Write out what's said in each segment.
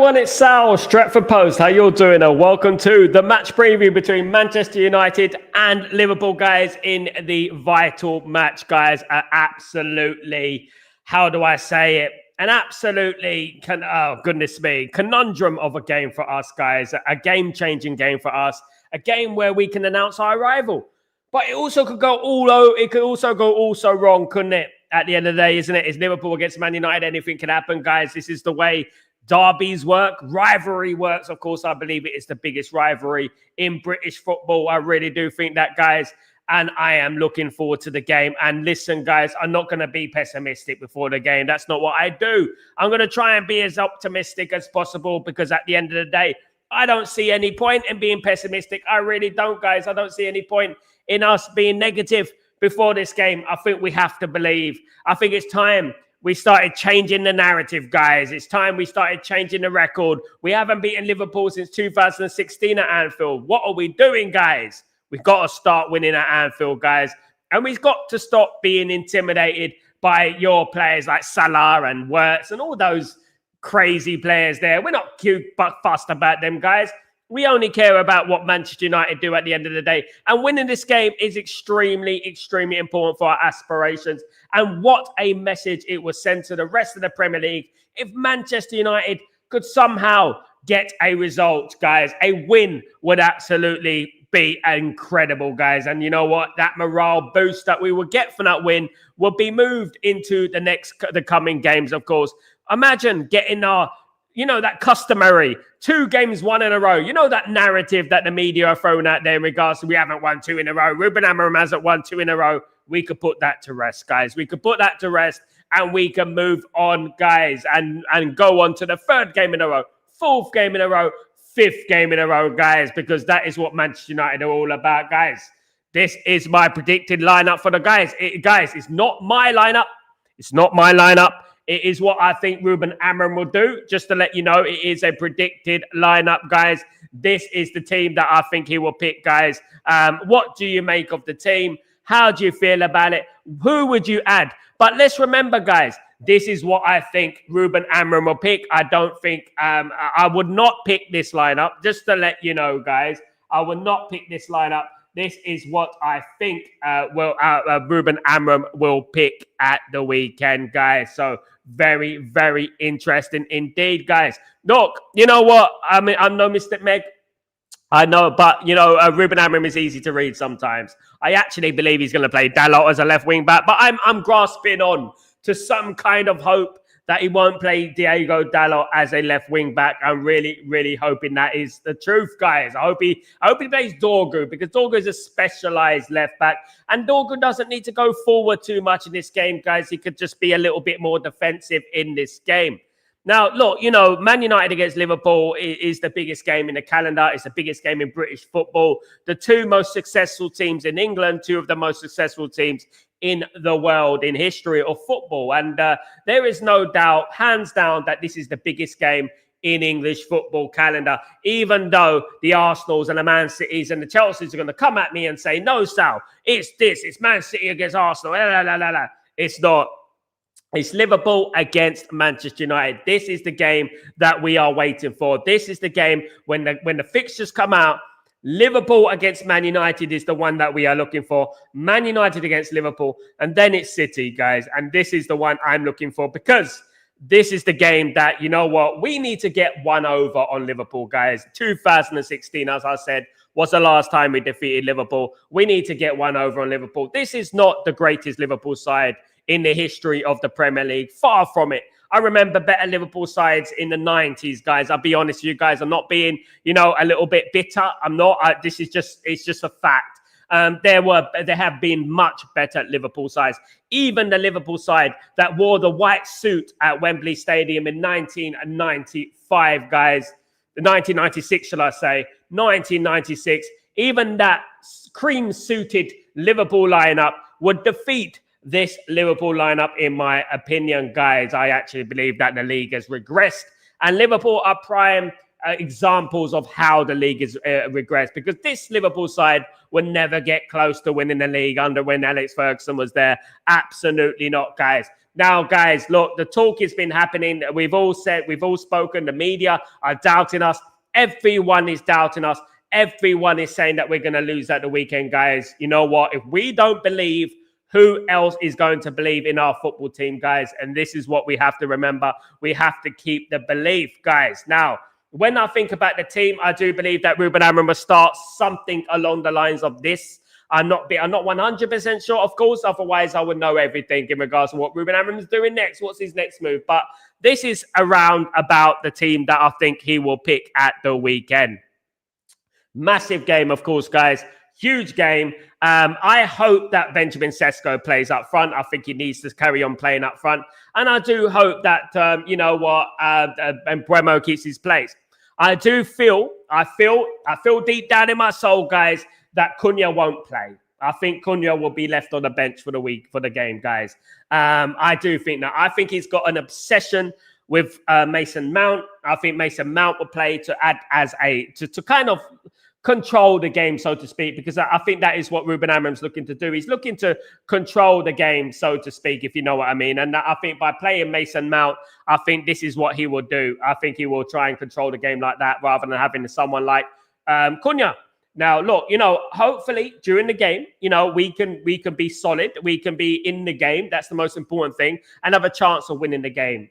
everyone, it's Sal, Stretford Post. How you all doing? Welcome to the match preview between Manchester United and Liverpool, guys, in the vital match, guys. Absolutely, how do I say it? An absolutely, oh goodness me, conundrum of a game for us, guys. A game-changing game for us. A game where we can announce our arrival. But it also could go it could also go all so wrong, couldn't it? At the end of the day, isn't it? It's Liverpool against Man United. Anything can happen, guys. This is the way derbies work. Rivalry works. Of course, I believe it is the biggest rivalry in British football. I really do think that, guys. And I am looking forward to the game. And listen, guys, I'm not going to be pessimistic before the game. That's not what I do. I'm going to try and be as optimistic as possible because at the end of the day, I don't see any point in being pessimistic. I really don't, guys. I don't see any point in us being negative before this game. I think we have to believe. I think it's time we started changing the narrative, guys. It's time we started changing the record. We haven't beaten Liverpool since 2016 at Anfield. What are we doing, guys? We've got to start winning at Anfield, guys. And we've got to stop being intimidated by your players like Salah and Wirtz and all those crazy players there. We're not cute but fussed about them, guys. We only care about what Manchester United do at the end of the day. And winning this game is extremely, extremely important for our aspirations. And what a message it will send to the rest of the Premier League if Manchester United could somehow get a result, guys. A win would absolutely be incredible, guys. And you know what? That morale boost that we would get from that win will be moved into the coming games, of course. Imagine getting that customary 2 games won in a row. You know that narrative that the media are throwing out there in regards to we haven't won 2 in a row. Ruben Amorim hasn't won 2 in a row. We could put that to rest, guys. We could put that to rest and we can move on, guys, and go on to the 3rd game in a row, 4th game in a row, 5th game in a row, guys, because that is what Manchester United are all about, guys. This is my predicted lineup for the guys. Guys, it's not my lineup. It's not my lineup. It is what I think Ruben Amorim will do. Just to let you know, it is a predicted lineup, guys. This is the team that I think he will pick, guys. What do you make of the team? How do you feel about it? Who would you add? But let's remember, guys, this is what I think Ruben Amorim will pick. I don't think I would not pick this lineup. Just to let you know, guys, I would not pick this lineup. This is what I think Ruben Amorim will pick at the weekend, guys. So very, very interesting indeed, guys. Look, you know what? I mean, I'm no Mr. Meg. I know, but, Ruben Amorim is easy to read sometimes. I actually believe he's going to play Dalot as a left wing back, but I'm grasping on to some kind of hope that he won't play Diego Dalot as a left wing back. I'm really, really hoping that is the truth, guys. I hope he plays Dorgu because Dorgu is a specialized left back. And Dorgu doesn't need to go forward too much in this game, guys. He could just be a little bit more defensive in this game. Now, look, Man United against Liverpool is the biggest game in the calendar. It's the biggest game in British football. The 2 most successful teams in England, 2 of the most successful teams in the world, in history of football. And there is no doubt, hands down, that this is the biggest game in English football calendar, even though the Arsenals and the Man Cities and the Chelseas are going to come at me and say, no, Sal, it's Man City against Arsenal. It's not. It's Liverpool against Manchester United. This is the game that we are waiting for. This is the game when the fixtures come out. Liverpool against Man United is the one that we are looking for. Man United against Liverpool. And then it's City, guys. And this is the one I'm looking for because this is the game that, you know what, we need to get one over on Liverpool, guys. 2016, as I said, was the last time we defeated Liverpool. We need to get one over on Liverpool. This is not the greatest Liverpool side in the history of the Premier League. Far from it. I remember better Liverpool sides in the 90s, guys. I'll be honest with you guys. I'm not being, a little bit bitter. I'm not. It's just a fact. There have been much better Liverpool sides. Even the Liverpool side that wore the white suit at Wembley Stadium in 1995, guys. 1996, shall I say. 1996. Even that cream-suited Liverpool lineup would defeat this Liverpool lineup, in my opinion, guys. I actually believe that the league has regressed. And Liverpool are prime examples of how the league has regressed. Because this Liverpool side will never get close to winning the league under when Alex Ferguson was there. Absolutely not, guys. Now, guys, look, the talk has been happening. We've all spoken. The media are doubting us. Everyone is doubting us. Everyone is saying that we're going to lose at the weekend, guys. You know what? If we don't believe, who else is going to believe in our football team, guys? And this is what we have to remember. We have to keep the belief, guys. Now, when I think about the team, I do believe that Ruben Amorim will start something along the lines of this. I'm not 100% sure, of course. Otherwise, I would know everything in regards to what Ruben Amorim is doing next. What's his next move? But this is around about the team that I think he will pick at the weekend. Massive game, of course, guys. Huge game. I hope that Benjamin Sesko plays up front. I think he needs to carry on playing up front. And I do hope that, Bremo keeps his place. I feel deep down in my soul, guys, that Cunha won't play. I think Cunha will be left on the bench for the game, guys. I do think that. I think he's got an obsession with Mason Mount. I think Mason Mount will play to add to kind of control the game, so to speak, because I think that is what Ruben Amorim's looking to do. He's looking to control the game, so to speak, if you know what I mean. And I think by playing Mason Mount, I think this is what he will do. I think he will try and control the game like that rather than having someone like Cunha. Now, look, hopefully during the game, we can be solid. We can be in the game. That's the most important thing, and have a chance of winning the game,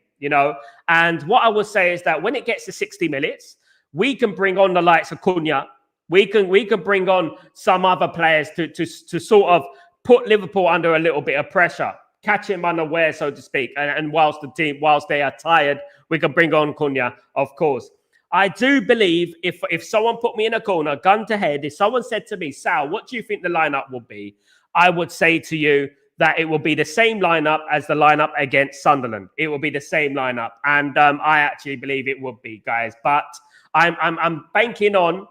And what I would say is that when it gets to 60 minutes, we can bring on the likes of Cunha. We can bring on some other players to sort of put Liverpool under a little bit of pressure, catch him unaware, so to speak. And whilst they are tired, we can bring on Cunha, of course. I do believe if someone put me in a corner, gun to head, if someone said to me, Sal, what do you think the lineup will be? I would say to you that it will be the same lineup as the lineup against Sunderland. It will be the same lineup. And I actually believe it would be, guys. But I'm banking on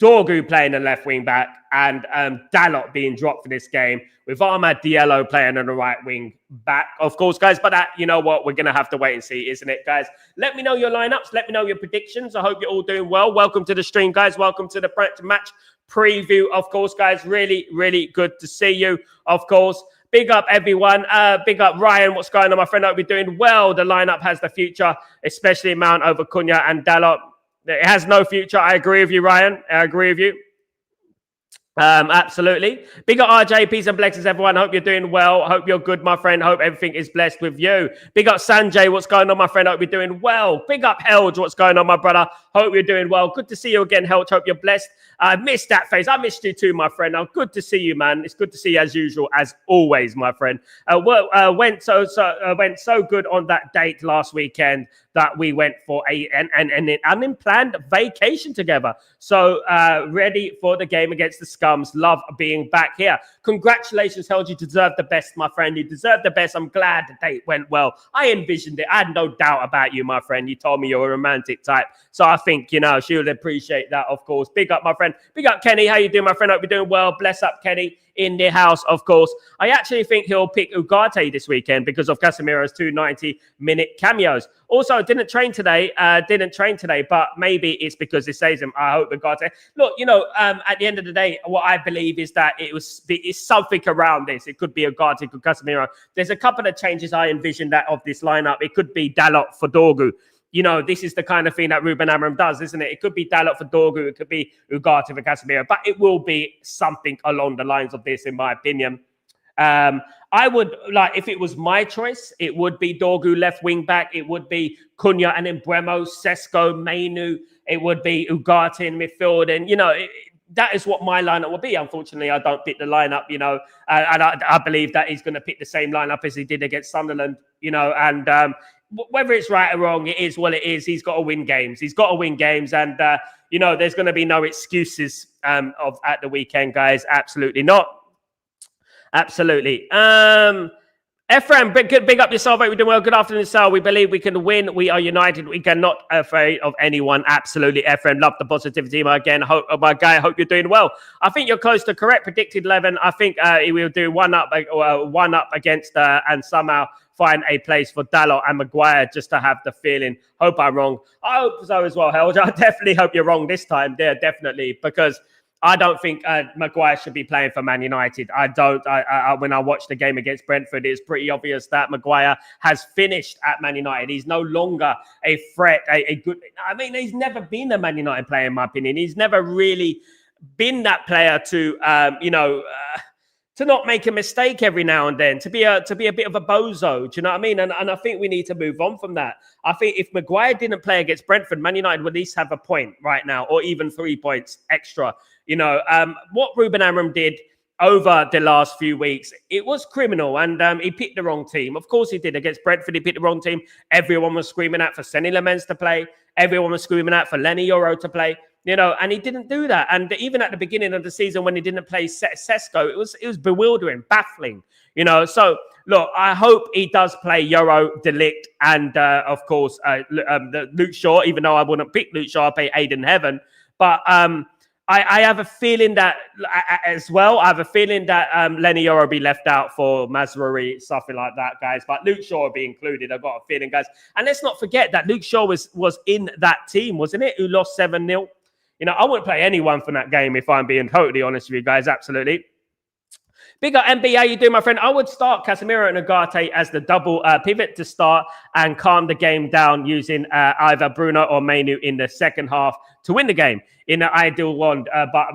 Dorgu playing the left wing back and Dalot being dropped for this game, with Ahmad Diallo playing on the right wing back, of course, guys. But that, you know what, we're going to have to wait and see, isn't it, guys? Let me know your lineups. Let me know your predictions. I hope you're all doing well. Welcome to the stream, guys. Welcome to the match preview, of course, guys. Really, really good to see you, of course. Big up, everyone. Big up, Ryan. What's going on, my friend? I hope you're doing well. The lineup has the future, especially Mount over Cunha and Dalot. It has no future. I agree with you, Ryan. I agree with you. Absolutely. Big up RJ, peace and blessings, everyone. Hope you're doing well. Hope you're good, my friend. Hope everything is blessed with you. Big up Sanjay. What's going on, my friend? Hope you're doing well. Big up Helge. What's going on, my brother? Hope you're doing well. Good to see you again, Helge. Hope you're blessed. I missed that face. I missed you too, my friend. Now, good to see you, man. It's good to see you as usual, as always, my friend. Went so good on that date last weekend that we went for an unplanned vacation together. So ready for the game against the Scums. Love being back here. Congratulations, Helge. You deserve the best, my friend. You deserve the best. I'm glad the date went well. I envisioned it. I had no doubt about you, my friend. You told me you're a romantic type. So I think, she would appreciate that, of course. Big up, my friend. Big up, Kenny. How you doing, my friend? Hope you're doing well. Bless up, Kenny. In the house, of course. I actually think he'll pick Ugarte this weekend because of Casemiro's 2 90-minute cameos. Also, didn't train today, but maybe it's because it saves him. I hope Ugarte. Look, at the end of the day, what I believe is that it's something around this. It could be Ugarte, it could be Casemiro. There's a couple of changes I envision that of this lineup. It could be Dalot for Dorgu. This is the kind of thing that Ruben Amorim does, isn't it? It could be Dalot for Dorgu. It could be Ugarte for Casemiro. But it will be something along the lines of this, in my opinion. I would, if it was my choice, it would be Dorgu left wing back. It would be Cunha and then Bremo, Sesko, Mainu. It would be Ugarte in midfield. And, that is what my lineup will be. Unfortunately, I don't pick the lineup, and I believe that he's going to pick the same lineup as he did against Sunderland, and whether it's right or wrong, it is what it is. He's got to win games. And, there's going to be no excuses at the weekend, guys. Absolutely not. Absolutely. Ephraim, big up yourself. We're doing well. Good afternoon, Sal. We believe we can win. We are united. We cannot afraid of anyone. Absolutely, Ephraim. Love the positivity. My guy, hope you're doing well. I think you're close to correct. Predicted 11. I think he will do one up against and somehow find a place for Dalot and Maguire just to have the feeling. Hope I'm wrong. I hope so as well, Helge. I definitely hope you're wrong this time. There, definitely, because I don't think Maguire should be playing for Man United. I don't. When I watched the game against Brentford, it's pretty obvious that Maguire has finished at Man United. He's no longer a threat, a good... I mean, he's never been a Man United player, in my opinion. He's never really been that player to, to not make a mistake every now and then, to be a bit of a bozo. Do you know what I mean? And I think we need to move on from that. I think if Maguire didn't play against Brentford, Man United would at least have a point right now, or even 3 points extra. What Ruben Amorim did over the last few weeks, it was criminal, and he picked the wrong team. Of course he did. Against Brentford, he picked the wrong team. Everyone was screaming out for Senny Lamens to play. Everyone was screaming out for Lenny Yoro to play. And he didn't do that. And even at the beginning of the season, when he didn't play Sesko, it was bewildering, baffling. So look, I hope he does play Yoro, De Ligt, and of course Luke Shaw. Even though I wouldn't pick Luke Shaw, I pay Aiden Heaven. But I have a feeling that as well. I have a feeling that Lenny Yoro will be left out for Mazraoui, something like that, guys. But Luke Shaw will be included. I've got a feeling, guys. And let's not forget that Luke Shaw was in that team, wasn't it? Who lost 7-0. I wouldn't play anyone from that game if I'm being totally honest with you guys. Absolutely. Big up MB, how you doing, my friend? I would start Casemiro and Ugarte as the double pivot to start and calm the game down using either Bruno or Mainu in the second half to win the game in the ideal one. But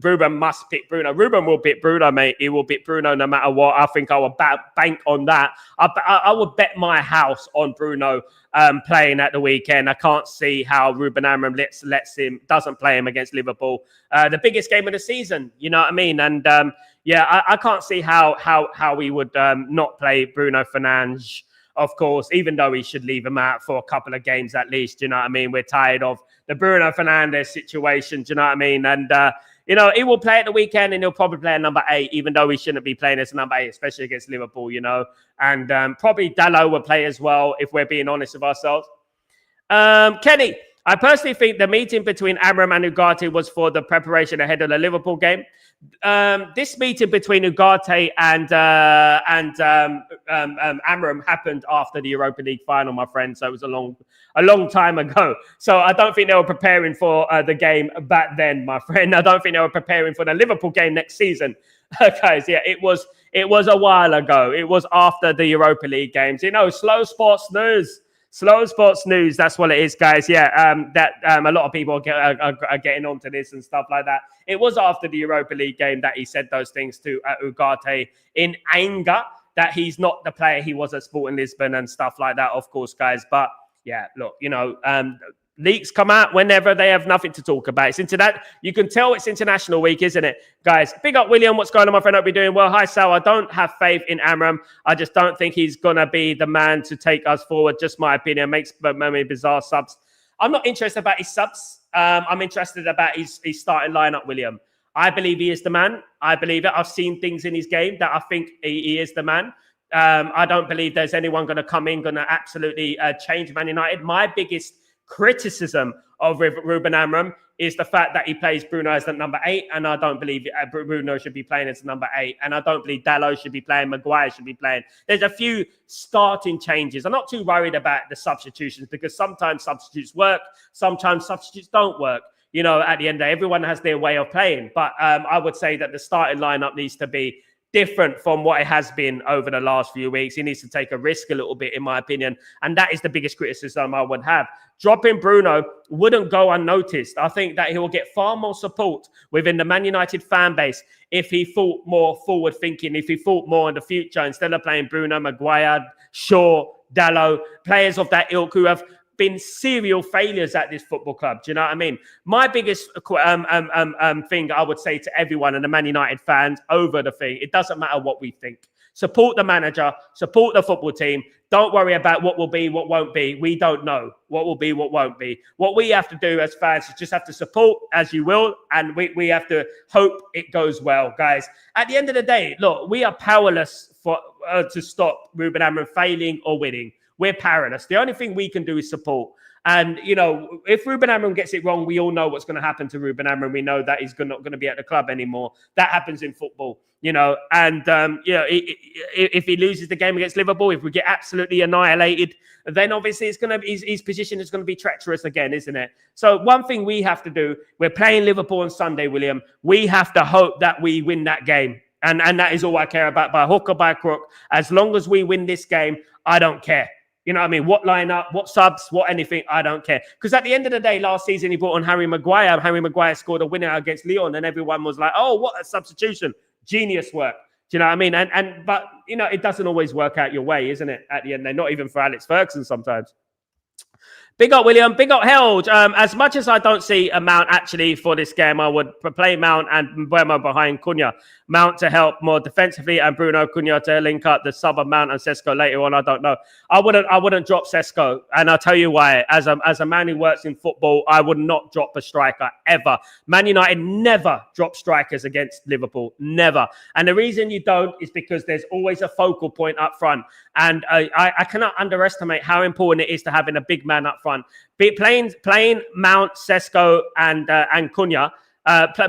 Ruben must pick Bruno. Ruben will pick Bruno, mate. He will pick Bruno no matter what. I think I will bank on that. I would bet my house on Bruno playing at the weekend. I can't see how Ruben Amorim doesn't play him against Liverpool. The biggest game of the season, you know what I mean? And I can't see how we would not play Bruno Fernandes, of course, even though he should leave him out for a couple of games at least. You know what I mean? We're tired of the Bruno Fernandes situation. Do you know what I mean? And, he will play at the weekend and he'll probably play at number 8, even though he shouldn't be playing as number 8, especially against Liverpool, And probably Dalot will play as well, if we're being honest with ourselves. Kenny, I personally think the meeting between Amorim and Ugarte was for the preparation ahead of the Liverpool game. This meeting between Ugarte and Amorim happened after the Europa League final, my friend. So it was a long time ago. So I don't think they were preparing for the game back then, my friend. I don't think they were preparing for the Liverpool game next season. Guys, it was a while ago. It was after the Europa League games. Slow sports news. Slow sports news, that's what it is, guys. A lot of people are getting onto this and stuff like that. It was after the Europa League game that he said those things to Ugarte in anger that he's not the player he was at Sporting Lisbon and stuff like that, of course, guys. But look, leaks come out whenever they have nothing to talk about. You can tell it's International Week, isn't it, guys? Big up, William. What's going on, my friend? Hope you're doing well. Hi, Sal. I don't have faith in Amorim. I just don't think he's going to be the man to take us forward. Just my opinion. Makes many bizarre subs. I'm not interested about his subs. I'm interested about his starting lineup, William. I believe he is the man. I believe it. I've seen things in his game that I think he is the man. I don't believe there's anyone going to come in, going to absolutely change Man United. My biggest criticism of Ruben Amorim is the fact that he plays Bruno as the number 8, and I don't believe Bruno should be playing as the number 8, and I don't believe Dalot should be playing, Maguire should be playing. There's a few starting changes. I'm not too worried about the substitutions because sometimes substitutes work, sometimes substitutes don't work. At the end of the day, everyone has their way of playing, but I would say that the starting lineup needs to be different from what it has been over the last few weeks. He needs to take a risk a little bit, in my opinion. And that is the biggest criticism I would have. Dropping Bruno wouldn't go unnoticed. I think that he will get far more support within the Man United fan base if he thought more forward thinking, if he thought more in the future, instead of playing Bruno, Maguire, Shaw, Dalot, players of that ilk who have been serial failures at this football club. Do you know what I mean? My biggest thing I would say to everyone and the Man United fans over the thing, it doesn't matter what we think. Support the manager, support the football team. Don't worry about what will be, what won't be. We don't know what will be, what won't be. What we have to do as fans is just have to support as you will, and we have to hope it goes well, guys. At the end of the day, look, we are powerless to stop Ruben Amorim failing or winning. We're powerless. The only thing we can do is support. And, you know, if Ruben Amorim gets it wrong, we all know what's going to happen to Ruben Amorim. We know that he's not going to be at the club anymore. That happens in football, you know. And, you know, if he loses the game against Liverpool, if we get absolutely annihilated, then obviously it's going to be, his position is going to be treacherous again, isn't it? So one thing we have to do, we're playing Liverpool on Sunday, William. We have to hope that we win that game. And that is all I care about, by hook or by crook. As long as we win this game, I don't care. You know what I mean? What lineup, what subs, what anything, I don't care. Because at the end of the day, last season, he brought on Harry Maguire. Harry Maguire scored a winner against Lyon, and everyone was like, oh, what a substitution. Genius work. Do you know what I mean? But, you know, it doesn't always work out your way, isn't it? At the end, not even for Alex Ferguson sometimes. Big up, William. Big up, Held. As much as I don't see a Mount actually for this game, I would play Mount and Mbeumo behind Cunha. Mount to help more defensively and Bruno Cunha to link up the sub of Mount and Sesko later on. I don't know. I wouldn't drop Sesko, and I'll tell you why. As a man who works in football, I would not drop a striker ever. Man United never drop strikers against Liverpool, never. And the reason you don't is because there's always a focal point up front, and I cannot underestimate how important it is to having a big man up front. Playing Mount, Sesko, and Cunha,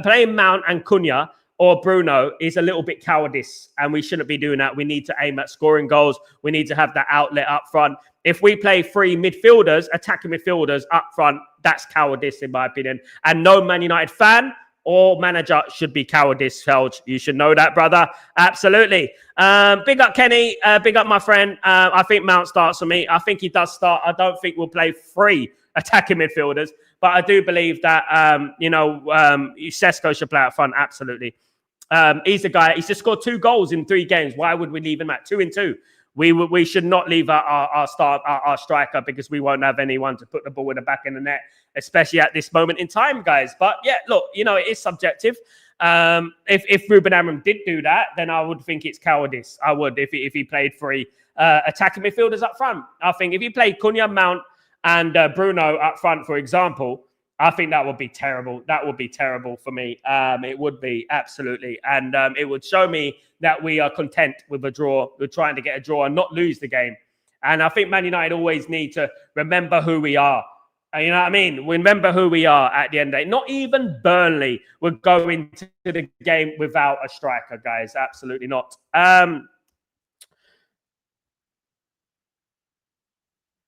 playing Mount and Cunha or Bruno is a little bit cowardice, and we shouldn't be doing that. We need to aim at scoring goals. We need to have that outlet up front. If we play three midfielders, attacking midfielders up front, that's cowardice in my opinion. And no Man United fan or manager should be cowardice, Felge. You should know that, brother. Absolutely. Big up, Kenny. Big up, my friend. I think Mount starts for me. I think he does start. I don't think we'll play three attacking midfielders, but I do believe that, Sesko should play up front. Absolutely. He's the guy. He's just scored 2 goals in 3 games. Why would we leave him at 2 and 2? We should not leave our striker, because we won't have anyone to put the ball in the back of the net, especially at this moment in time, guys. But yeah, look, you know, it is subjective. If Ruben Amorim did do that, then I would think it's cowardice. I would, if he played 3 attacking midfielders up front. I think if he played Cunha, Mount, and Bruno up front, for example, I think that would be terrible. That would be terrible for me. It would be, absolutely. And it would show me that we are content with a draw. We're trying to get a draw and not lose the game. And I think Man United always need to remember who we are. You know what I mean? Remember who we are at the end of the day. Not even Burnley would go into the game without a striker, guys. Absolutely not.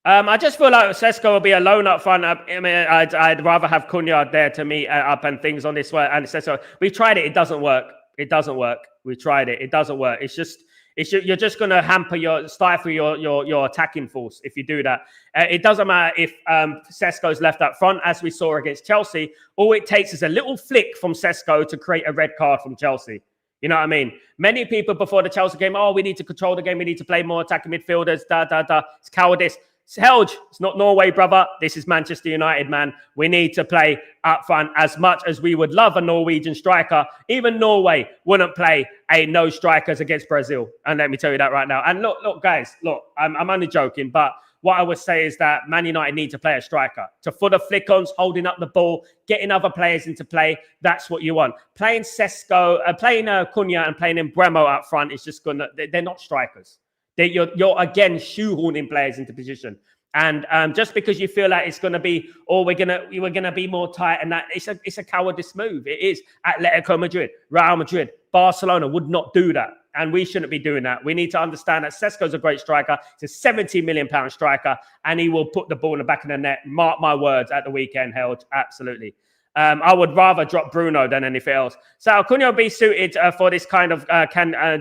I just feel like Sesko will be alone up front. I mean, I'd rather have Cunha there to meet up and things on this way. And Sesko, we've tried it. It doesn't work. It doesn't work. We tried it. It doesn't work. You're just going to stifle your attacking force if you do that. It doesn't matter if Sesko's left up front, as we saw against Chelsea. All it takes is a little flick from Sesko to create a red card from Chelsea. You know what I mean? Many people before the Chelsea game, we need to control the game. We need to play more attacking midfielders. It's cowardice. Helge, it's not Norway, brother. This is Manchester United, man. We need to play up front. As much as we would love a Norwegian striker, even Norway wouldn't play no strikers against Brazil. And let me tell you that right now. And look, guys, I'm only joking, but what I would say is that Man United need to play a striker. To for the flick-ons, holding up the ball, getting other players into play, that's what you want. Playing Sesko, playing Cunha and playing Mbeumo up front is just they're not strikers. You're again shoehorning players into position, and just because you feel like it's going to be, we're gonna be more tight, and that it's a cowardice move. It is. Atletico Madrid, Real Madrid, Barcelona would not do that, and we shouldn't be doing that. We need to understand that Sesko's a great striker. He's a £70 million striker, and he will put the ball in the back of the net. Mark my words, at the weekend, Held. Absolutely. I would rather drop Bruno than anything else. So Cunha will be suited for this kind of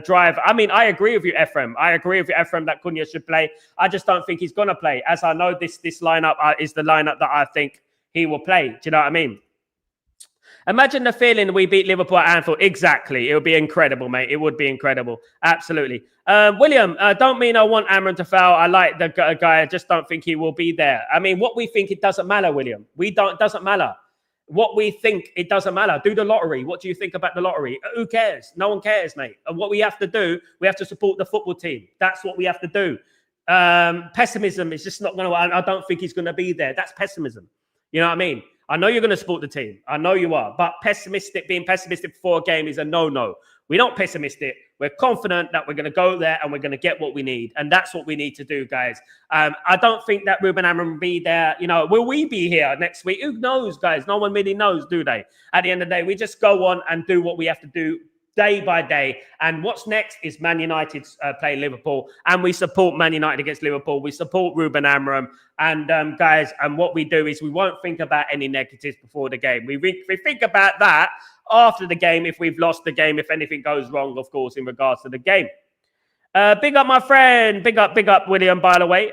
drive. I mean, I agree with you, Ephraim. I agree with you, Ephraim, that Cunha should play. I just don't think he's going to play. As I know, this lineup is the lineup that I think he will play. Do you know what I mean? Imagine the feeling we beat Liverpool at Anfield. Exactly. It would be incredible, mate. It would be incredible. Absolutely. William, don't mean I want Amorim to foul. I like the guy. I just don't think he will be there. I mean, what we think, it doesn't matter, William. It doesn't matter. What we think, it doesn't matter. Do the lottery. What do you think about the lottery? Who cares? No one cares, mate. And what we have to do, we have to support the football team. That's what we have to do. Pessimism is just not going to, I don't think he's going to be there. That's pessimism. You know what I mean? I know you're going to support the team. I know you are. But being pessimistic before a game is a no-no. We're not pessimistic. We're confident that we're going to go there and we're going to get what we need. And that's what we need to do, guys. I don't think that Ruben Amorim will be there. Will we be here next week? Who knows, guys? No one really knows, do they? At the end of the day, we just go on and do what we have to do day by day. And what's next is Man United play Liverpool, and we support Man United against Liverpool. We support Ruben Amorim, and guys, and what we do is we won't think about any negatives before the game. We think about that after the game, if we've lost the game, if anything goes wrong, of course, in regards to the game. Big up my friend, big up William, by the way.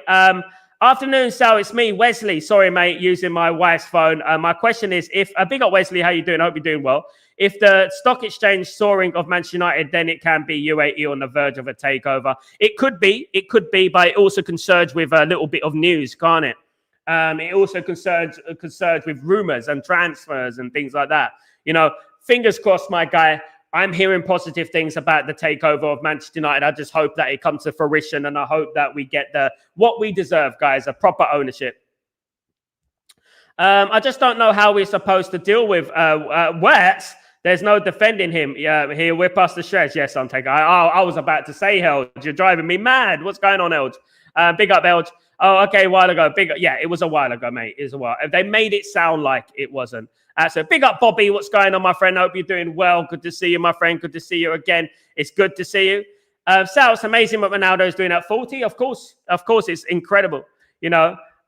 Afternoon, Sal, it's me, Wesley. Sorry, mate, using my wife's phone. My question is, big up Wesley, how you doing? I hope you're doing well. If the stock exchange soaring of Manchester United, then it can be UAE on the verge of a takeover. It could be, but it also can surge with a little bit of news, can't it? It also can surge with rumours and transfers and things like that. Fingers crossed, my guy. I'm hearing positive things about the takeover of Manchester United. I just hope that it comes to fruition, and I hope that we get what we deserve, guys, a proper ownership. I just don't know how we're supposed to deal with Wertz. There's no defending him. Yeah, he'll whip us the shreds. Yes, I'm taking. I was about to say, Helge, you're driving me mad. What's going on, Helge? Big up, Helge. Oh, okay, a while ago. Yeah, it was a while ago, mate. It was a while. They made it sound like it wasn't. So big up, Bobby. What's going on, my friend? I hope you're doing well. Good to see you, my friend. Good to see you again. It's good to see you. Sal, it's amazing what Ronaldo's doing at 40. Of course, it's incredible.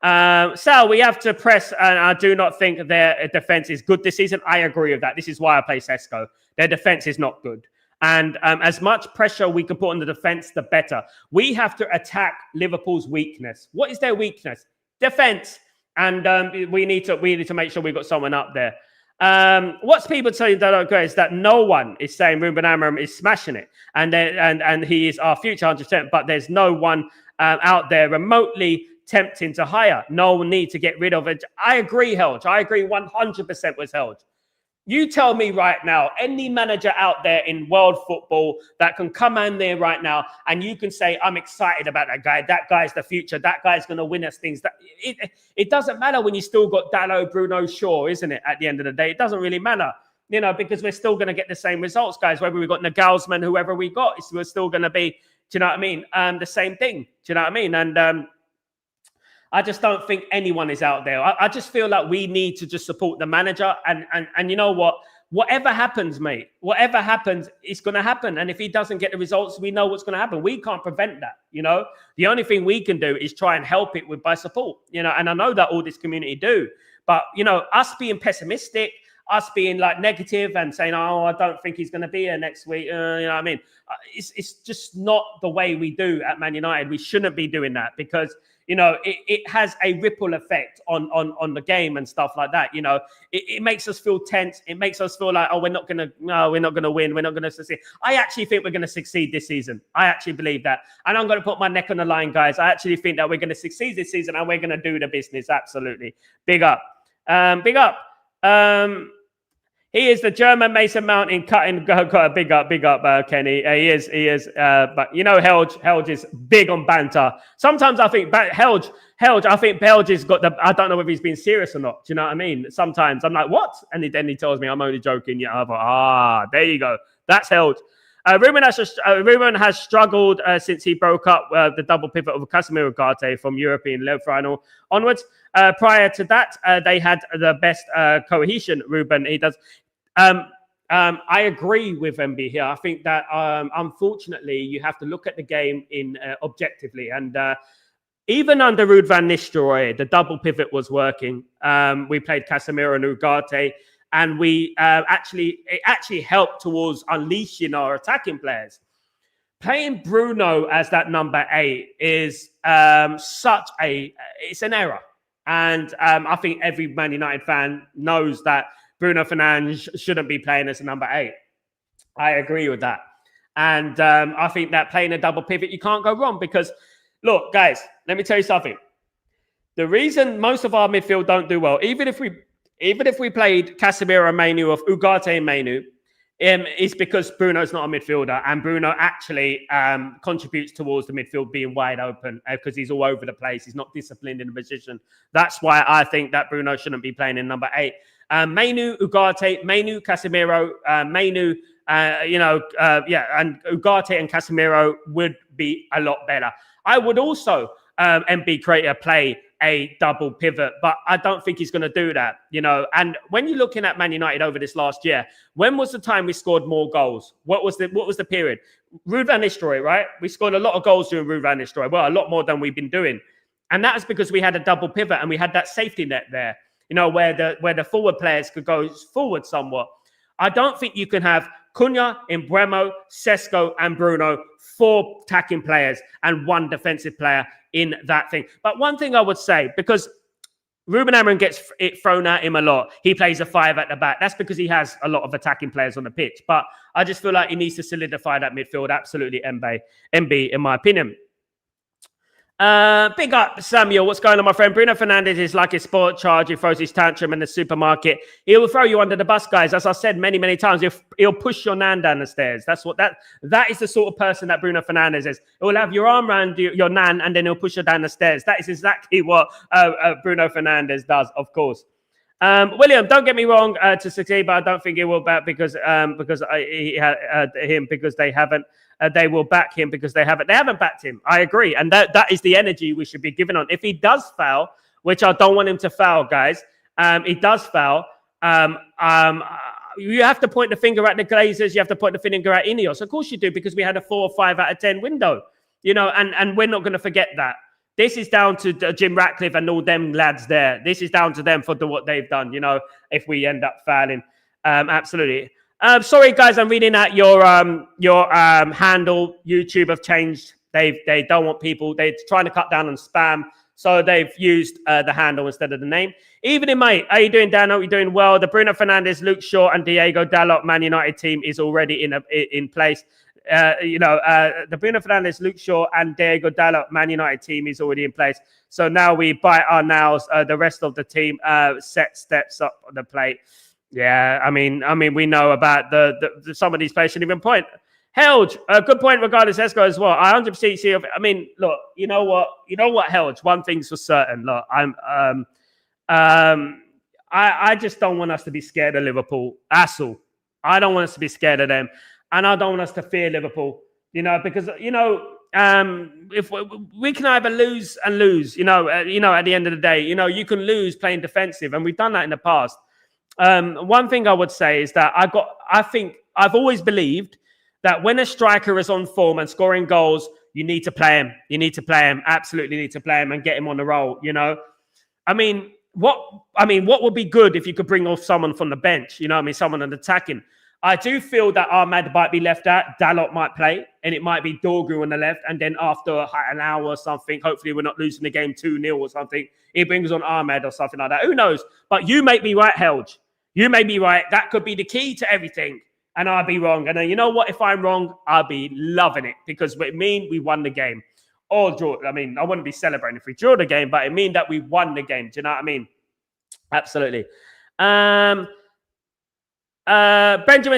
Sal, we have to press, and I do not think their defense is good this season. I agree with that. This is why I play Sesko. Their defense is not good. And as much pressure we can put on the defense, the better. We have to attack Liverpool's weakness. What is their weakness? Defense. And we need to make sure we've got someone up there. What's people saying that okay is that no one is saying Ruben Amorim is smashing it, and he is our future 100%. But there's no one out there remotely tempting to hire. No need to get rid of it. I agree, Helge. I agree 100% with Helge. You tell me right now, any manager out there in world football that can come in there right now and you can say, I'm excited about that guy. That guy's the future. That guy's going to win us things. It doesn't matter when you still got Dalot, Bruno, Shaw, isn't it? At the end of the day, it doesn't really matter, because we're still going to get the same results, guys. Whether we got Nagelsmann, whoever we got, we're still going to be, do you know what I mean? The same thing. Do you know what I mean? And I just don't think anyone is out there. I just feel like we need to just support the manager. And you know what? Whatever happens, mate, whatever happens, it's going to happen. And if he doesn't get the results, we know what's going to happen. We can't prevent that, The only thing we can do is try and help it by support, And I know that all this community do. But, us being pessimistic, us being like negative and saying, oh, I don't think he's going to be here next week. You know what I mean? It's just not the way we do at Man United. We shouldn't be doing that because, it has a ripple effect on the game and stuff like that. It makes us feel tense. It makes us feel like, oh, we're not going to win. We're not going to succeed. I actually think we're going to succeed this season. I actually believe that. And I'm going to put my neck on the line, guys. I actually think that we're going to succeed this season and we're going to do the business. Absolutely. Big up. Big up. He is the German Mason Mount in cutting. Big up, Kenny. He is. But Helge is big on banter. Sometimes I think Helge, I think Helge has got I don't know whether he's being serious or not. Do you know what I mean? Sometimes I'm like, what? And then he tells me I'm only joking. Yeah, I'm like, there you go. That's Helge. Ruben has struggled since he broke up the double pivot of Casemiro Ugarte from European level final onwards. Prior to that, they had the best cohesion. Ruben, he does. I agree with MB here. I think that unfortunately you have to look at the game in objectively, and even under Ruud van Nistelrooy, the double pivot was working. We played Casemiro and Ugarte. And it actually helped towards unleashing our attacking players. Playing Bruno as that number 8 is it's an error. And I think every Man United fan knows that Bruno Fernandes shouldn't be playing as a number 8. I agree with that. And I think that playing a double pivot, you can't go wrong because, look, guys, let me tell you something. The reason most of our midfield don't do well, even if we played Casemiro and Mainu of Ugarte and Mainu, is because Bruno's not a midfielder and Bruno actually contributes towards the midfield being wide open because he's all over the place. He's not disciplined in the position. That's why I think that Bruno shouldn't be playing in number 8. Mainu, Ugarte, Mainu, Casemiro, Mainu, and Ugarte and Casemiro would be a lot better. I would also MB Creator play a double pivot, but I don't think he's going to do that, And when you're looking at Man United over this last year, when was the time we scored more goals? What was the period? Ruud van Nistelrooy, right? We scored a lot of goals during Ruud van Nistelrooy. Well, a lot more than we've been doing. And that is because we had a double pivot and we had that safety net there, where the forward players could go forward somewhat. I don't think you can have Cunha, Mbeumo, Sesko, and Bruno, 4 attacking players and 1 defensive player in that thing. But one thing I would say, because Ruben Amorim gets it thrown at him a lot, he plays a 5 at the back. That's because he has a lot of attacking players on the pitch. But I just feel like he needs to solidify that midfield. Absolutely, MB, in my opinion. Big up, Samuel. What's going on, my friend? Bruno Fernandes is like a sport charge. He throws his tantrum in the supermarket. He will throw you under the bus, guys. As I said many, many times, he'll push your nan down the stairs. That's what that is the sort of person that Bruno Fernandes is. He'll have your arm around your nan and then he'll push her down the stairs. That is exactly what Bruno Fernandes does, of course. William, don't get me wrong, to succeed, but I don't think he will back because they haven't. They will back him because they haven't backed him. I agree. And that is the energy we should be giving on. If he does foul, which I don't want him to foul, guys, he does foul. You have to point the finger at the Glazers. You have to point the finger at Ineos. Of course you do, because we had a 4 or 5 out of 10 window, and we're not going to forget that. This is down to Jim Ratcliffe and all them lads there. This is down to them for what they've done, if we end up fouling. Absolutely. Sorry, guys, I'm reading that your handle. YouTube have changed. They don't want people. They're trying to cut down on spam, so they've used the handle instead of the name. Evening, mate. How you doing, Dan? Hope you're doing well. The Bruno Fernandes, Luke Shaw, and Diego Dalot Man United team is already in place. The Bruno Fernandes, Luke Shaw, and Diego Dalot Man United team is already in place. So now we bite our nails. The rest of the team steps up on the plate. Yeah, I mean, we know about the some of these players shouldn't even point. Helge, a good point regarding Sesko as well. I 100% see. Look, you know what, Helge. One thing's for certain. Look, I just don't want us to be scared of Liverpool. That's all. I don't want us to be scared of them, and I don't want us to fear Liverpool. Because if we can either lose and lose. At the end of the day, you can lose playing defensive, and we've done that in the past. One thing I would say is that I've always believed that when a striker is on form and scoring goals, you need to play him. You need to play him. Absolutely need to play him and get him on the roll. What would be good if you could bring off someone from the bench? Someone attacking. I do feel that Ahmad might be left out. Dalot might play, and it might be Dorgu on the left. And then after an hour or something, hopefully we're not losing the game 2-0 or something, he brings on Ahmad or something like that. Who knows? But you may be right, Helge. You may be right. That could be the key to everything. And I'll be wrong. And then you know what? If I'm wrong, I'll be loving it, because it means we won the game. Or draw. I wouldn't be celebrating if we drew the game, but it means that we won the game. Do you know what I mean? Absolutely. Benjamin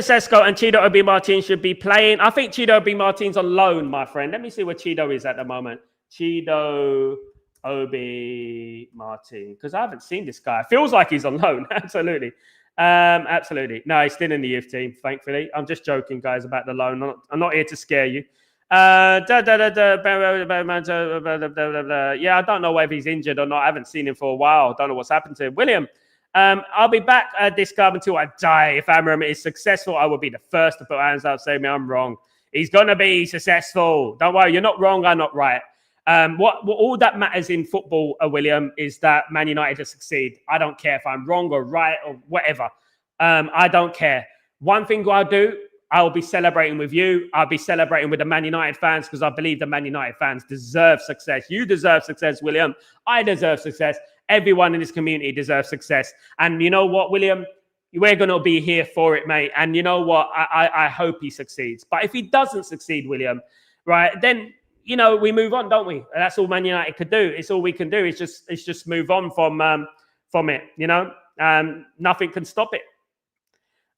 Sesko and Chido Obi Martin should be playing. I think Chido Obi Martin's on loan, my friend. Let me see where Chido is at the moment. Chido Obi Martin, because I haven't seen this guy. Feels like he's on loan. Absolutely. Absolutely. No, he's still in the youth team, thankfully. I'm just joking, guys, about the loan. I'm not here to scare you. Yeah, I don't know whether he's injured or not. I haven't seen him for a while. Don't know what's happened to him. William, I'll be back at this club until I die. If Amorim is successful, I will be the first to put hands up saying I'm wrong. He's going to be successful. Don't worry, you're not wrong, I'm not right. What all that matters in football, William, is that Man United to succeed. I don't care if I'm wrong or right or whatever. I don't care. One thing I'll do, I'll be celebrating with you. I'll be celebrating with the Man United fans, because I believe the Man United fans deserve success. You deserve success, William. I deserve success. Everyone in this community deserves success. And you know what, William? We're going to be here for it, mate. And you know what? I hope he succeeds. But if he doesn't succeed, William, right, then we move on, don't we? That's all Man United could do. It's all we can do. It's just move on from it. Nothing can stop it.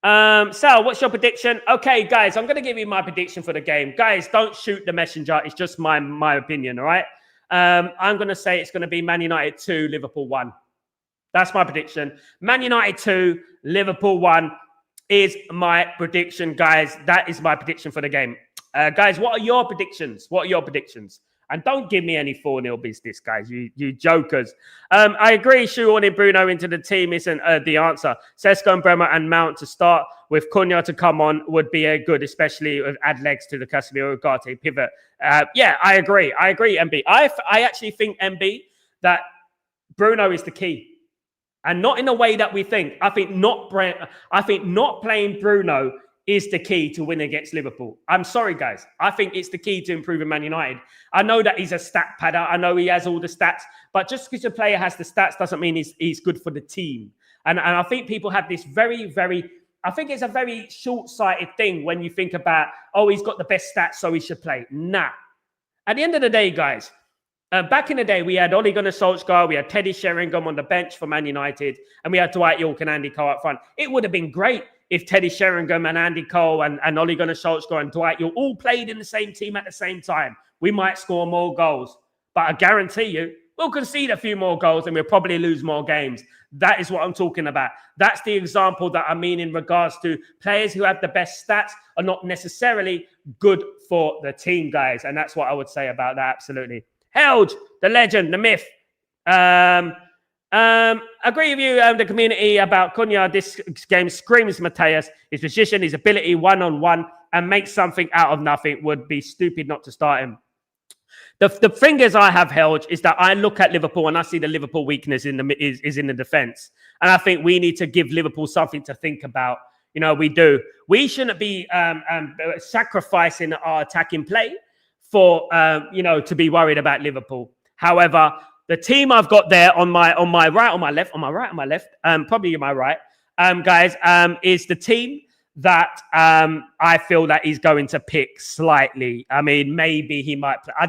Sal, what's your prediction? Okay, guys, I'm going to give you my prediction for the game. Guys, don't shoot the messenger. It's just my opinion, all right? I'm going to say it's going to be Man United 2, Liverpool 1. That's my prediction. Man United 2, Liverpool 1. is my prediction, guys. That is my prediction for the game. Guys, what are your predictions? What are your predictions? And don't give me any 4-0 business, guys. You jokers. I agree. Shoehorning Bruno into the team isn't the answer. Sesko and Bremer and Mount to start with Cunha to come on would be a good, especially with add legs to the Casemiro Ugarte pivot. Yeah, I agree. I agree, MB. I actually think, MB, that Bruno is the key. And not in the way that we think. I think not playing Bruno is the key to win against Liverpool. I'm sorry, guys. I think it's the key to improving Man United. I know that he's a stat padder. I know he has all the stats. But just because a player has the stats doesn't mean he's good for the team. And I think people have this I think it's a very short-sighted thing when you think about, oh, he's got the best stats, so he should play. Nah. At the end of the day, guys, back in the day, we had Ole Gunnar Solskjaer, we had Teddy Sheringham on the bench for Man United, and we had Dwight York and Andy Cole up front. It would have been great if Teddy Sheringham and Andy Cole and Ole Gunnar Solskjaer and Dwight York all played in the same team at the same time. We might score more goals. But I guarantee you, we'll concede a few more goals and we'll probably lose more games. That is what I'm talking about. That's the example that I mean in regards to players who have the best stats are not necessarily good for the team, guys. And that's what I would say about that, absolutely. Helge, the legend, the myth. Agree with you, the community about Cunha. This game screams Mateus. His position, his ability, one-on-one, and make something out of nothing. Would be stupid not to start him. The thing is, I have held is that I look at Liverpool and I see the Liverpool weakness in the defense, and I think we need to give Liverpool something to think about. You know, we do. We shouldn't be sacrificing our attacking play for to be worried about Liverpool. However, the team I've got there on my right, on my left, probably my right, guys, is the team that I feel that he's going to pick slightly. I mean, maybe he might play. I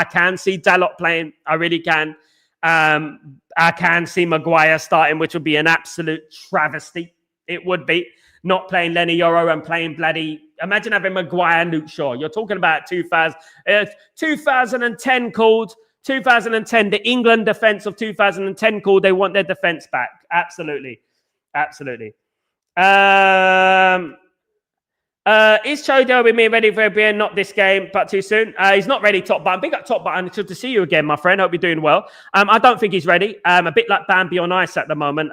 can see Dalot playing. I really can. I can see Maguire starting, which would be an absolute travesty. It would be. Not playing Lenny Yoro and playing bloody... Imagine having Maguire and Luke Shaw. You're talking about 2010 called... 2010, the England defense of 2010 called. They want their defense back. Absolutely. Absolutely. Is Chodo with me ready for a beer? Not this game, but too soon. He's not ready, Top Button. Big up, Top Button. It's good to see you again, my friend. Hope you're doing well. I don't think he's ready. A bit like Bambi on ice at the moment.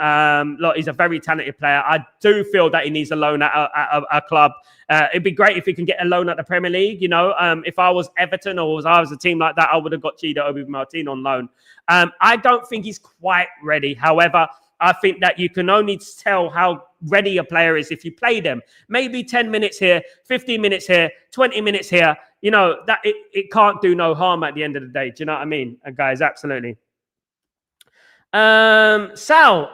Look, he's a very talented player. I do feel that he needs a loan at a club. It'd be great if he can get a loan at the Premier League. You know, if I was Everton or I was a team like that, I would have got Chido Obi Martin on loan. I don't think he's quite ready. However, I think that you can only tell how ready a player is if you play them. Maybe 10 minutes here, 15 minutes here, 20 minutes here. You know, that it can't do no harm at the end of the day. Do you know what I mean? Guys, absolutely. Sal,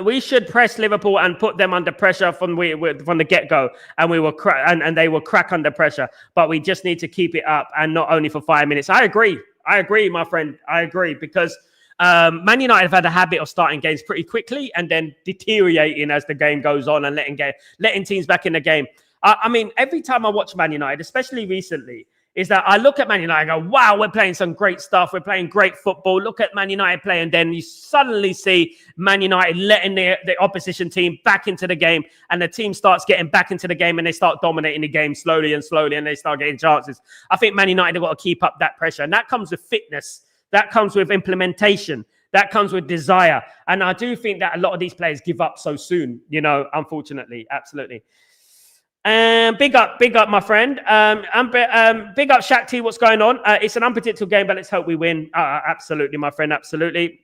we should press Liverpool and put them under pressure from the get-go, and we will and they will crack under pressure. But we just need to keep it up, and not only for 5 minutes. I agree, my friend. I agree, because Man United have had a habit of starting games pretty quickly and then deteriorating as the game goes on and letting teams back in the game. I mean, every time I watch Man United, especially recently, is that I look at Man United and go, wow, we're playing some great stuff. We're playing great football. Look at Man United play. And then you suddenly see Man United letting the opposition team back into the game. And the team starts getting back into the game and they start dominating the game slowly and they start getting chances. I think Man United have got to keep up that pressure. And that comes with fitness. That comes with implementation. That comes with desire. And I do think that a lot of these players give up so soon, you know, unfortunately. Absolutely. Big up, my friend. Big up, Shaq T. What's going on? It's an unpredictable game, but let's hope we win. Absolutely, my friend. Absolutely.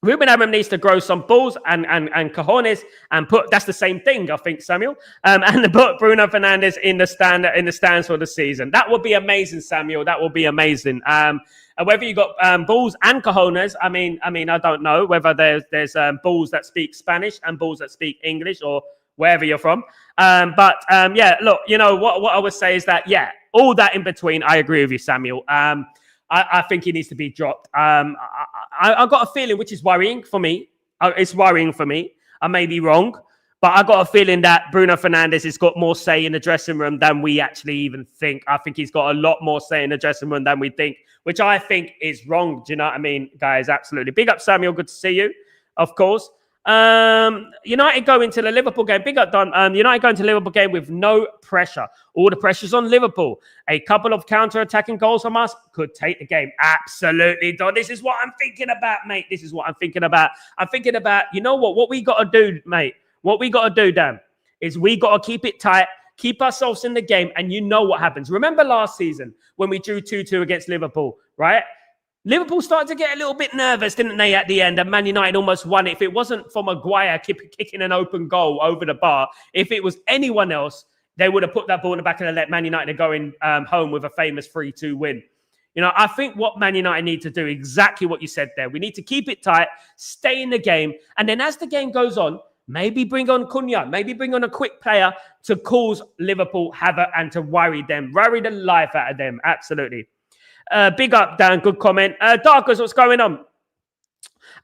Ruben Amorim needs to grow some balls and cojones and put. That's the same thing, I think, Samuel. And put Bruno Fernandes in the stands for the season. That would be amazing, Samuel. That would be amazing. Whether you got balls and cojones, I mean, I don't know whether there's balls that speak Spanish and balls that speak English or wherever you're from. Yeah, look, you know, what I would say is that, yeah, all that in between, I agree with you, Samuel. I think he needs to be dropped. I got a feeling, which is worrying for me. It's worrying for me. I may be wrong, but I got a feeling that Bruno Fernandes has got more say in the dressing room than we actually even think. I think he's got a lot more say in the dressing room than we think, which I think is wrong. Do you know what I mean, guys? Absolutely. Big up, Samuel. Good to see you, of course. United go into the Liverpool game. Big up, Don. United go into the Liverpool game with no pressure. All the pressure's on Liverpool. A couple of counter-attacking goals from us could take the game. Absolutely, Don. This is what I'm thinking about, mate. This is what I'm thinking about. I'm thinking about, you know what we got to do, mate? What we got to do, Dan, is we got to keep it tight, keep ourselves in the game, and you know what happens. Remember last season when we drew 2-2 against Liverpool, right? Liverpool started to get a little bit nervous, didn't they, at the end? And Man United almost won it. If it wasn't for Maguire kicking an open goal over the bar, if it was anyone else, they would have put that ball in the back and let Man United go in home with a famous 3-2 win. You know, I think what Man United need to do, exactly what you said there. We need to keep it tight, stay in the game. And then as the game goes on, maybe bring on Cunha, maybe bring on a quick player to cause Liverpool havoc and to worry the life out of them. Absolutely. Big up, Dan. Good comment. Darkers, what's going on?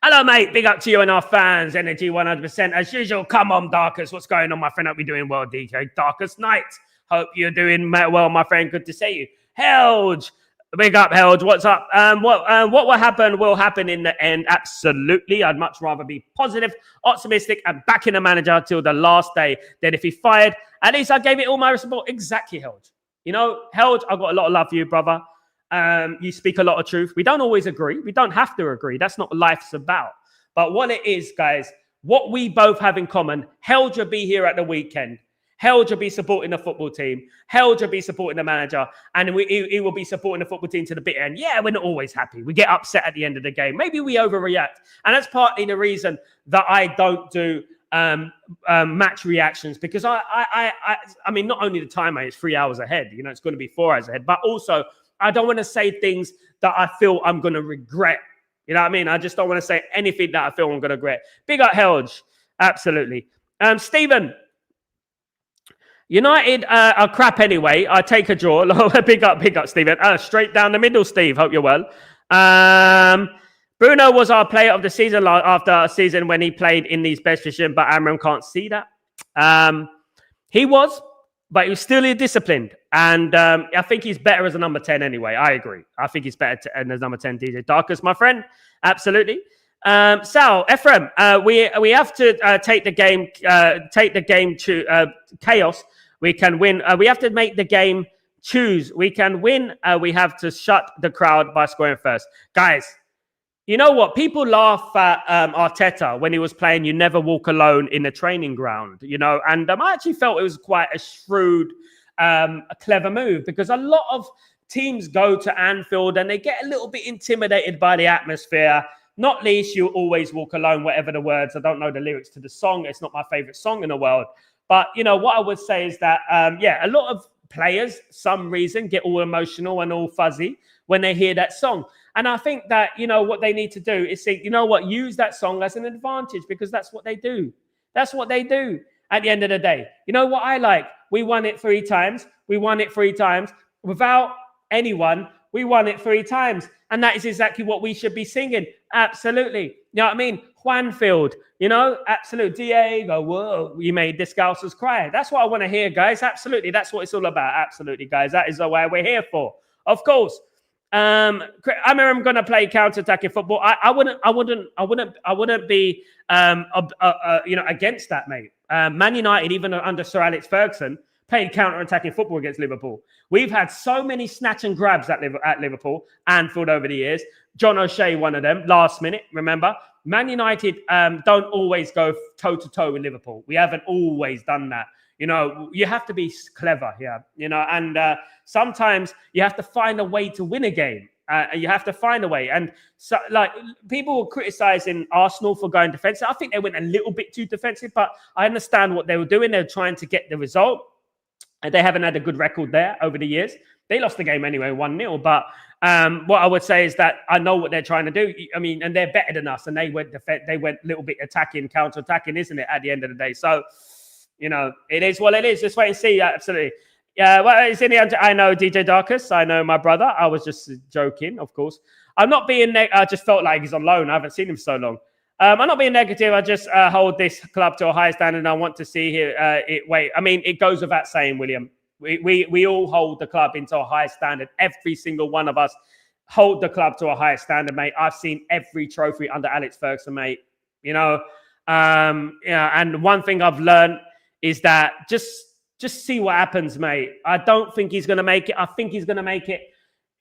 Hello, mate. Big up to you and our fans. Energy 100%. As usual, come on, Darkers. What's going on, my friend? Hope you're doing well, DJ. Darkest night. Hope you're doing well, my friend. Good to see you. Helge. Big up, Helge. What's up? What will happen in the end. Absolutely. I'd much rather be positive, optimistic, and backing the manager till the last day than if he fired. At least I gave it all my support. Exactly, Helge. You know, Helge, I've got a lot of love for you, brother. You speak a lot of truth. We don't always agree. We don't have to agree. That's not what life's about. But what it is, guys, what we both have in common, Helge will be here at the weekend. Helge will be supporting the football team. Helge will be supporting the manager. And he will be supporting the football team to the bitter end. Yeah, we're not always happy. We get upset at the end of the game. Maybe we overreact. And that's partly the reason that I don't do match reactions, because I mean, not only the time, mate, it's 3 hours ahead. You know, it's going to be 4 hours ahead. But also, I don't want to say things that I feel I'm going to regret. You know what I mean? I just don't want to say anything that I feel I'm going to regret. Big up, Helge. Absolutely. Stephen. United are crap anyway. I take a draw. Big up, Stephen. Straight down the middle, Steve. Hope you're well. Bruno was our player of the season after a season when he played in these best positions, but Amram can't see that. He was, but he was still disciplined. And I think he's better as a number 10 anyway. I agree. I think he's better as number 10, DJ Darkest, my friend. Absolutely. Sal, Ephraim, we have to take the game to chaos. We can win. We have to make the game choose. We can win. We have to shut the crowd by scoring first. Guys, you know what? People laugh at Arteta when he was playing You Never Walk Alone in the training ground, you know, and I actually felt it was quite a shrewd, a clever move, because a lot of teams go to Anfield and they get a little bit intimidated by the atmosphere. Not least, You Always Walk Alone, whatever the words. I don't know the lyrics to the song. It's not my favorite song in the world. But, you know, what I would say is that, a lot of players, some reason, get all emotional and all fuzzy when they hear that song. And I think that, you know, what they need to do is say, you know what, use that song as an advantage, because that's what they do. That's what they do at the end of the day. You know what I like? We won it 3 times. We won it 3 times. Without anyone, we won it 3 times. And that is exactly what we should be singing. Absolutely. You know what I mean? Juanfield, you know, absolute. Diego, whoa, you made the Scousers cry. That's what I want to hear, guys. Absolutely. That's what it's all about. Absolutely, guys. That is the way we're here for. Of course. I'm going to play counter-attacking football. I wouldn't be, against that, mate. Man United, even under Sir Alex Ferguson, played counter-attacking football against Liverpool. We've had so many snatch and grabs at Liverpool, Anfield over the years. John O'Shea, one of them, last minute, remember? Man United don't always go toe-to-toe with Liverpool. We haven't always done that. You know, you have to be clever here, you know, and sometimes you have to find a way to win a game. You have to find a way. And so, like, people were criticizing Arsenal for going defensive. I think they went a little bit too defensive, but I understand what they were doing. They were trying to get the result. And they haven't had a good record there over the years. They lost the game anyway, 1-0. But what I would say is that I know what they're trying to do. I mean, and they're better than us. And they went a little bit attacking, counter-attacking, isn't it, at the end of the day? So, you know, it is what it is. Just wait and see. Absolutely. Yeah, well, it's in the I know DJ Darkus. I know my brother. I was just joking, of course. I'm not being I just felt like he's on loan. I haven't seen him so long. I'm not being negative. I just hold this club to a high standard, and I want to see it. I mean, it goes without saying, William. We all hold the club into a high standard. Every single one of us hold the club to a higher standard, mate. I've seen every trophy under Alex Ferguson, mate. You know, Yeah, and one thing I've learned is that just see what happens, mate. I don't think he's going to make it. I think he's going to make it.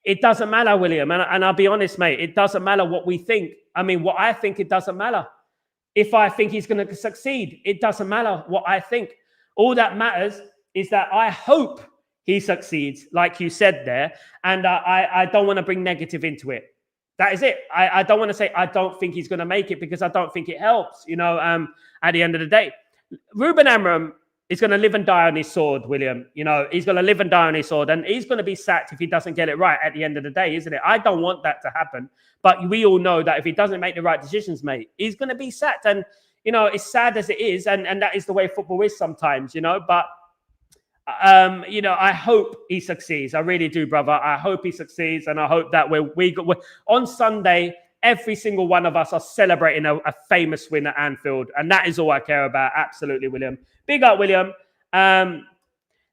It doesn't matter, William. And I'll be honest, mate. It doesn't matter what we think. I mean, what I think, it doesn't matter. If I think he's going to succeed, it doesn't matter what I think. All that matters is that I hope he succeeds, like you said there. And I don't want to bring negative into it. That is it. I don't want to say I don't think he's going to make it, because I don't think it helps, at the end of the day. Ruben Amorim is going to live and die on his sword, William. He's going to live and die on his sword, and he's going to be sacked if he doesn't get it right at the end of the day, isn't it? I don't want that to happen. But we all know that if he doesn't make the right decisions, mate, he's going to be sacked. And, it's sad as it is, and that is the way football is sometimes, but I hope he succeeds. I really do, brother. I hope he succeeds, and I hope that we're on Sunday, every single one of us are celebrating a famous win at Anfield, and that is all I care about. Absolutely, William. Big up, William.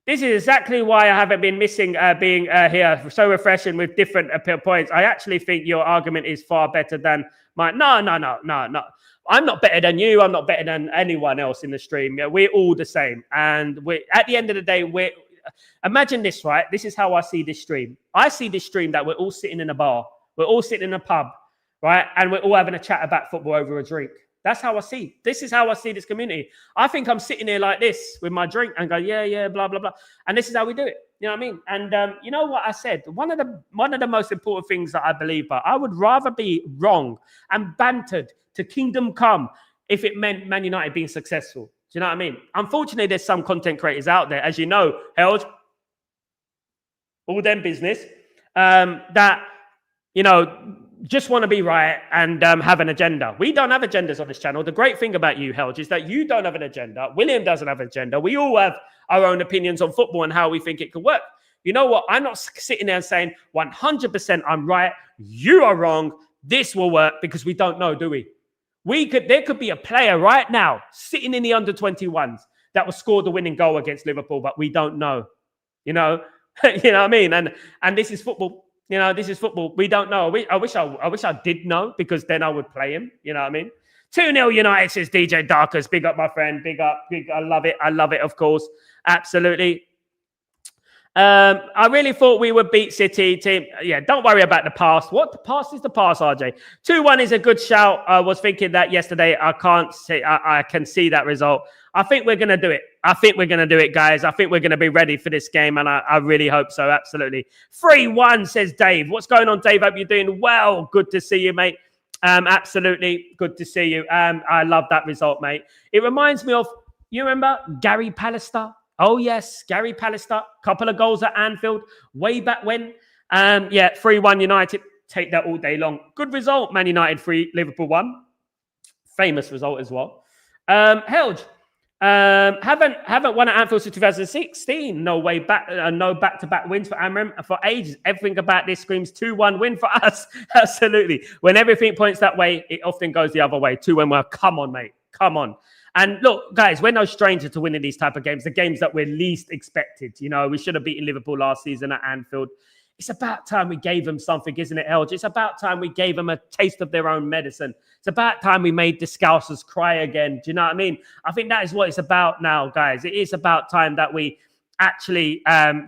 This is exactly why I haven't been missing being here. So refreshing with different points. I actually think your argument is far better than mine. No. I'm not better than you. I'm not better than anyone else in the stream. Yeah, we're all the same. And at the end of the day, imagine this, right? This is how I see this stream. I see this stream that we're all sitting in a bar. We're all sitting in a pub, right? And we're all having a chat about football over a drink. That's how I see. This is how I see this community. I think I'm sitting here like this with my drink and go, yeah, blah, blah, blah. And this is how we do it. You know what I mean? And you know what I said? One of the most important things that I believe, but I would rather be wrong and bantered to kingdom come if it meant Man United being successful. Do you know what I mean? Unfortunately, there's some content creators out there, as you know, held all them business, that, just want to be right and have an agenda. We don't have agendas on this channel. The great thing about you, Helge, is that you don't have an agenda. William doesn't have an agenda. We all have our own opinions on football and how we think it could work. You know what? I'm not sitting there and saying 100% I'm right, you are wrong, this will work, because we don't know, do we? There could be a player right now sitting in the under-21s that will score the winning goal against Liverpool, but we don't know. You know what I mean? And this is football. This is football. We don't know. I wish I did know, because then I would play him. You know what I mean? 2-0 United, says DJ Darkers. Big up, my friend. Big up. I love it. I love it, of course. Absolutely. I really thought we would beat City team. Yeah, don't worry about the past. What? The past is the past, RJ. 2-1 is a good shout. I was thinking that yesterday. I can't say I can see that result. I think we're going to do it. I think we're going to do it, guys. I think we're going to be ready for this game, and I really hope so. Absolutely. 3-1, says Dave. What's going on, Dave? Hope you're doing well. Good to see you, mate. Absolutely good to see you. I love that result, mate. It reminds me of, you remember Gary Pallister? Oh, yes, Gary Pallister. Couple of goals at Anfield way back when. 3-1 United. Take that all day long. Good result. Man United 3, Liverpool 1. Famous result as well. Helge. Haven't won at Anfield since 2016. No way back. No back-to-back wins for Amorim for ages. Everything about this screams 2-1 win for us. Absolutely. When everything points that way, it often goes the other way. 2-1. Well, come on, mate. Come on. And look, guys, we're no stranger to winning these type of games. The games that we're least expected. We should have beaten Liverpool last season at Anfield. It's about time we gave them something, isn't it, Helge? It's about time we gave them a taste of their own medicine. It's about time we made the Scousers cry again. Do you know what I mean? I think that is what it's about now, guys. It is about time that we actually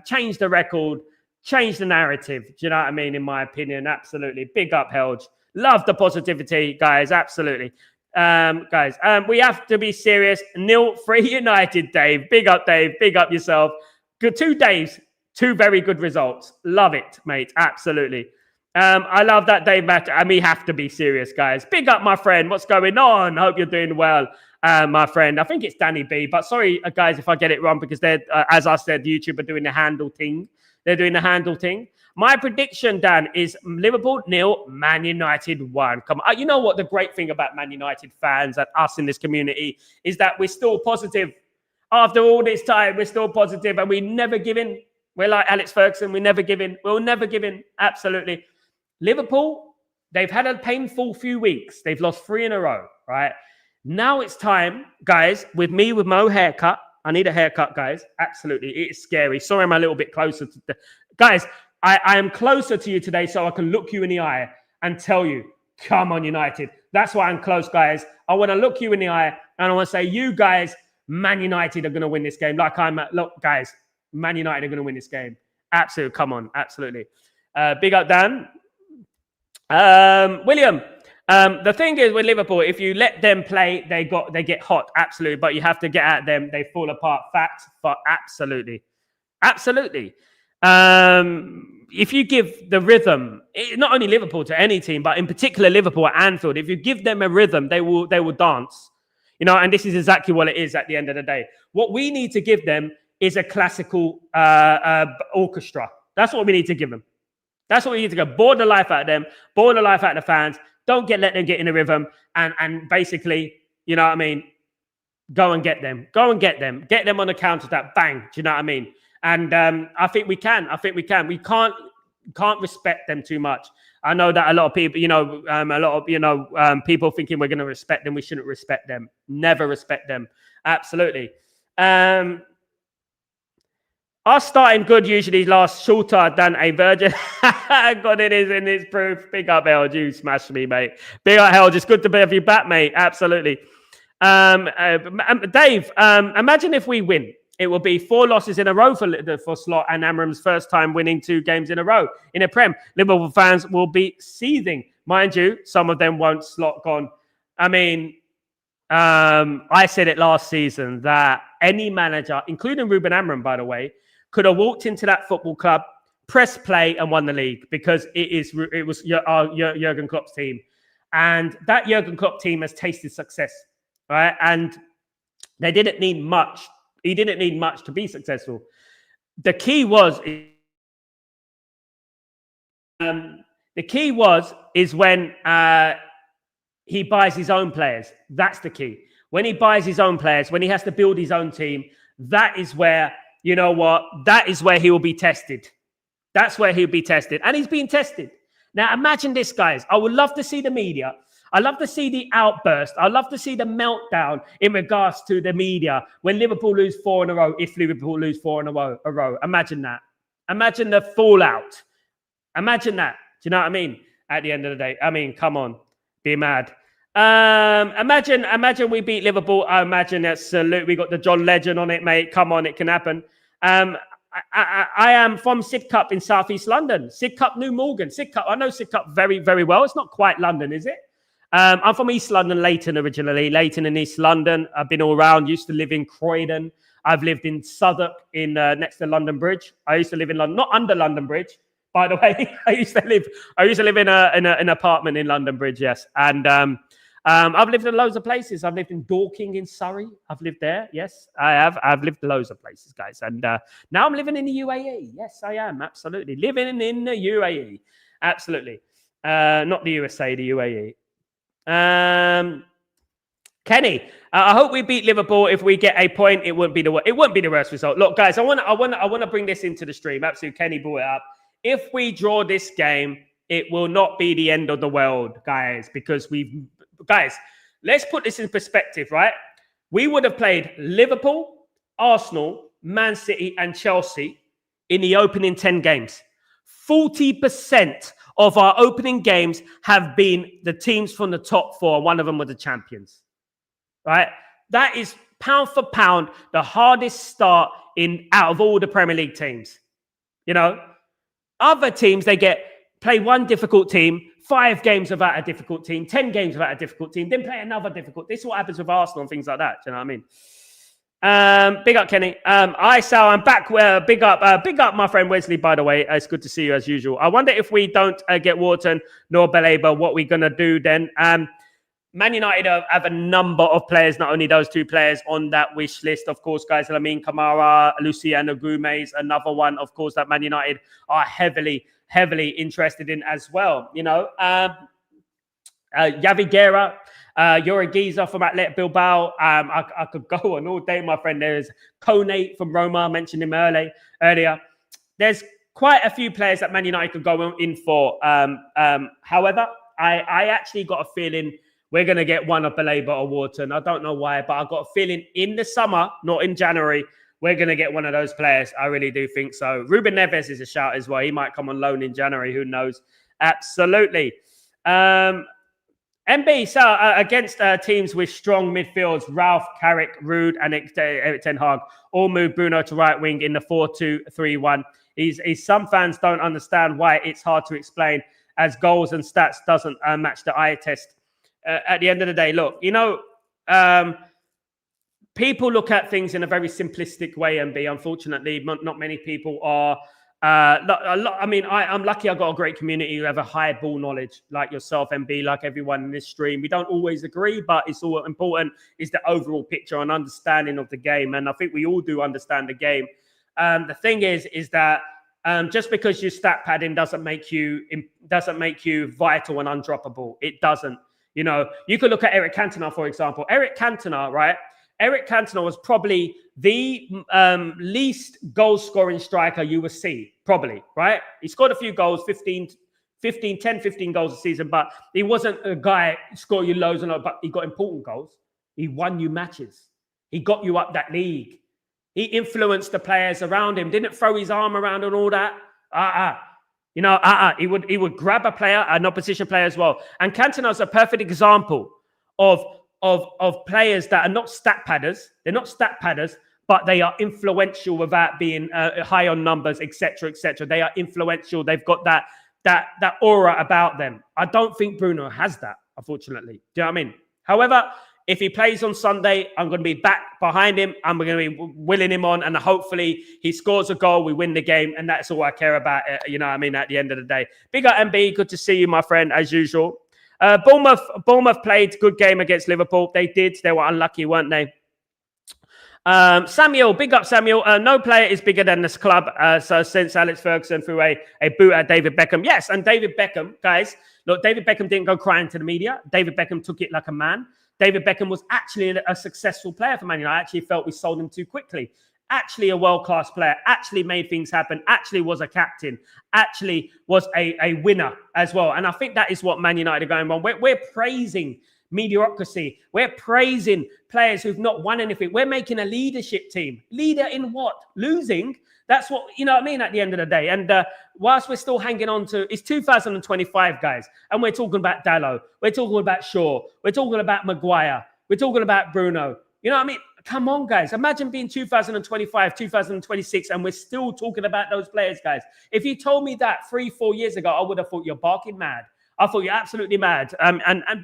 change the record, change the narrative. Do you know what I mean? In my opinion, absolutely. Big up, Helge. Love the positivity, guys. Absolutely. Guys, we have to be serious. 0-3 United, Dave. Big up, Dave. Big up yourself. Good 2 days. 2 very good results. Love it, mate. Absolutely. I love that, Dave Matt. And we have to be serious, guys. Big up, my friend. What's going on? Hope you're doing well, my friend. I think it's Danny B. But sorry, guys, if I get it wrong, because they're, as I said, YouTube are doing the handle thing. They're doing the handle thing. My prediction, Dan, is Liverpool 0, Man United 1. Come on. You know what the great thing about Man United fans and us in this community is that we're still positive. After all this time, we're still positive, and we never give in. We're like Alex Ferguson. We never give in. We'll never give in. Absolutely. Liverpool, they've had a painful few weeks. They've lost 3 in a row, right? Now it's time, guys, with me with my haircut. I need a haircut, guys. Absolutely. It's scary. Sorry, I'm a little bit closer to the... Guys, I am closer to you today so I can look you in the eye and tell you, come on, United. That's why I'm close, guys. I want to look you in the eye and I want to say, you guys, Man United are going to win this game. Look, guys, Man United are going to win this game. Absolutely. Come on. Absolutely. Big up, Dan. William, the thing is with Liverpool, if you let them play, they get hot. Absolutely. But you have to get at them. They fall apart. Fact. But absolutely. Absolutely. If you give the rhythm, not only Liverpool to any team, but in particular Liverpool at Anfield, if you give them a rhythm, they will dance. And this is exactly what it is at the end of the day. What we need to give them is a classical orchestra. That's what we need to give them. That's what we need to go. Bore the life out of them. Bore the life out of the fans. Don't let them get in the rhythm. And basically, you know what I mean? Go and get them. Go and get them. Get them on the counter attack. Bang. Do you know what I mean? And I think we can. We can't respect them too much. I know that a lot of people, people thinking we're going to respect them. We shouldn't respect them. Never respect them. Absolutely. Our starting good usually lasts shorter than a virgin. God, it is in its proof. Big up, Held. You smashed me, mate. Big up, Held. It's good to have you back, mate. Absolutely. Dave, imagine if we win. It will be 4 losses in a row for Slot and Amram's first time winning 2 games in a row in a Prem. Liverpool fans will be seething. Mind you, some of them won't. Slot gone. I mean, I said it last season that any manager, including Ruben Amram, by the way, could have walked into that football club, pressed play and won the league because it was Jurgen Klopp's team. And that Jurgen Klopp team has tasted success, right? And they didn't need much. He didn't need much to be successful. The key was when he buys his own players. That's the key. When he buys his own players, when he has to build his own team, that is where, you know what? That is where he will be tested. That's where he'll be tested. And he's being tested. Now, imagine this, guys. I would love to see the media. I love to see the outburst. I love to see the meltdown in regards to the media when Liverpool lose 4 in a row, if Liverpool lose 4 in a row. Imagine that. Imagine the fallout. Imagine that. Do you know what I mean? At the end of the day. I mean, come on. Be mad. Imagine we beat Liverpool. I imagine that salute. We got the John Legend on it, mate. Come on, it can happen. I am from Sidcup in Southeast London. Sidcup, New Morgan. Sidcup. I know Sidcup very, very well. It's not quite London, is it? I'm from East London, Leighton originally. Leighton in East London. I've been all around. Used to live in Croydon. I've lived in Southwark, in next to London Bridge. I used to live in London, not under London Bridge, by the way. I used to live in an apartment in London Bridge, yes. And I've lived in loads of places. I've lived in Dorking in Surrey. I've lived there. Yes, I have. I've lived loads of places, guys. And now I'm living in the UAE. Yes, I am. Absolutely. Living in the UAE. Absolutely. Not the USA, the UAE. Kenny, I hope we beat Liverpool. If we get a point, it wouldn't be the worst result. Look, guys, I want to bring this into the stream. Absolutely, Kenny brought it up. If we draw this game, it will not be the end of the world, guys, because let's put this in perspective, right? We would have played Liverpool, Arsenal, Man City, and Chelsea in the opening 10 games. 40% of our opening games have been the teams from the top 4. One of them were the champions, right? That is pound for pound the hardest start out of all the Premier League teams. You know, other teams, they play one difficult team, 5 games without a difficult team, 10 games without a difficult team, then play another difficult. This is what happens with Arsenal and things like that. Do you know what I mean? Big up, Kenny. Sal, I'm back. Big up, my friend Wesley, by the way. It's good to see you as usual. I wonder if we don't get Wharton nor Baleba, what we're going to do then. Man United have a number of players, not only those 2 players on that wish list, of course, guys. Lamine Kamara, Luciano Gomez, another one, of course, that Man United are heavily interested in as well. You know, Yavi Guerra, Yuri Giza from Athletic Bilbao. I could go on all day, my friend. There's Kone from Roma. I mentioned him earlier. There's quite a few players that Man United could go in for. However, I actually got a feeling we're going to get one of Baleba or Wharton. I don't know why, but I've got a feeling in the summer, not in January, we're going to get one of those players. I really do think so. Ruben Neves is a shout as well. He might come on loan in January. Who knows? Absolutely. MB, so against teams with strong midfields, Ralph, Carrick, Rude, and Eric Ten Hag all moved Bruno to right wing in the 4-2-3-1. Some fans don't understand why it's hard to explain, as goals and stats doesn't match the eye test. At the end of the day, look, people look at things in a very simplistic way, MB. Unfortunately, not many people are. I'm lucky I got a great community who have a high ball knowledge, like yourself, MB, like everyone in this stream. We don't always agree, but it's all important is the overall picture and understanding of the game. And I think we all do understand the game. The thing is that just because you're stat padding doesn't make you vital and undroppable. It doesn't. You could look at Eric Cantona, for example. Eric Cantona, right? Eric Cantona was probably the least goal-scoring striker you will see, probably, right? He scored a few goals, 10, 15 goals a season, but he wasn't a guy who scored you loads and loads, but he got important goals. He won you matches. He got you up that league. He influenced the players around him, didn't throw his arm around and all that. He would grab a player, an opposition player as well. And Cantona is a perfect example of players that are not stat padders. They're not stat padders, but they are influential without being high on numbers, etc., etc. They are influential. They've got that aura about them. I don't think Bruno has that, unfortunately. Do you know what I mean? However, if he plays on Sunday, I'm going to be back behind him. I'm going to be willing him on, and hopefully he scores a goal, we win the game, and that's all I care about, at the end of the day. Big up, MB. Good to see you, my friend, as usual. Bournemouth played good game against Liverpool. They did. They were unlucky, weren't they? Samuel, big up, Samuel. No player is bigger than this club. So since Alex Ferguson threw a boot at David Beckham. Yes, and David Beckham, guys, look, David Beckham didn't go crying to the media. David Beckham took it like a man. David Beckham was actually a successful player for Man United. I actually felt we sold him too quickly. Actually a world-class player, actually made things happen, actually was a captain, actually was a winner as well. And I think that is what Man United are going on. We're praising mediocrity. We're praising players who've not won anything. We're making a leadership team. Leader in what? Losing? That's what, at the end of the day. And whilst we're still hanging on to, it's 2025, guys. And we're talking about Dalot. We're talking about Shaw. We're talking about Maguire. We're talking about Bruno. You know what I mean? Come on, guys. Imagine being 2025, 2026, and we're still talking about those players, guys. If you told me that 3-4 years ago, I would have thought you're barking mad. I thought you're absolutely mad.